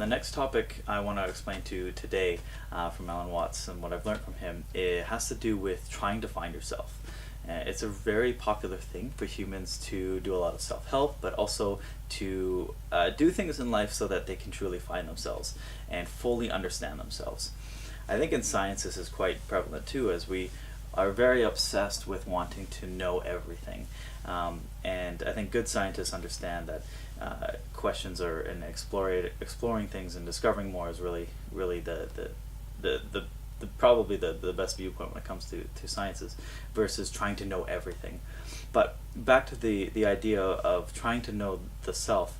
the next topic I want to explain to you today from Alan Watts and what I've learned from him, it has to do with trying to find yourself. It's a very popular thing for humans to do a lot of self-help, but also to do things in life so that they can truly find themselves and fully understand themselves. I think in science this is quite prevalent too, as we are very obsessed with wanting to know everything. And I think good scientists understand that questions are and exploring things and discovering more is really probably the best viewpoint when it comes to sciences versus trying to know everything. But back to the idea of trying to know the self,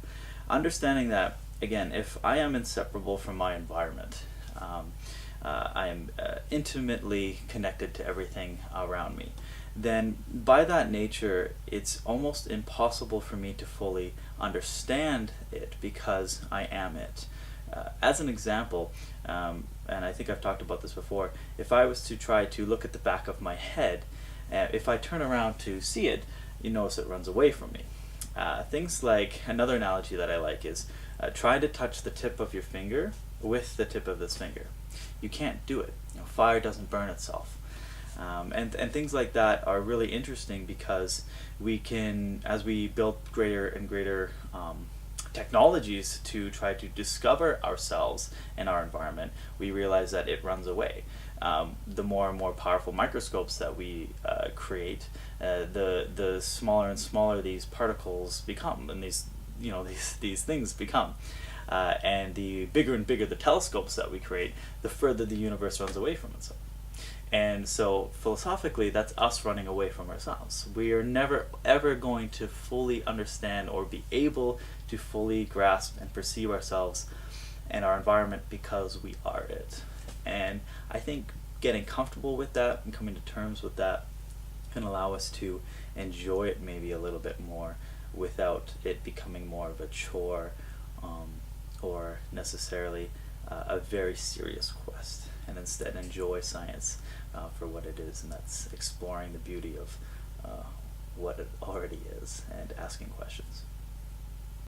understanding that, again, if I am inseparable from my environment, I am intimately connected to everything around me, then by that nature it's almost impossible for me to fully understand it because I am it. As an example, and I think I've talked about this before, if I was to try to look at the back of my head, if I turn around to see it, you notice it runs away from me. Things like, another analogy that I like is try to touch the tip of your finger with the tip of this finger. You can't do it. Fire doesn't burn itself. And things like that are really interesting because we can, as we build greater and greater technologies to try to discover ourselves and our environment, we realize that it runs away. The more and more powerful microscopes that we create, the smaller and smaller these particles become, and these things become. And the bigger and bigger the telescopes that we create, the further the universe runs away from itself. And so philosophically, that's us running away from ourselves. We are never ever going to fully understand or be able to fully grasp and perceive ourselves and our environment because we are it. And I think getting comfortable with that and coming to terms with that can allow us to enjoy it maybe a little bit more without it becoming more of a chore or necessarily a very serious quest, and instead enjoy science for what it is, and that's exploring the beauty of what it already is and asking questions.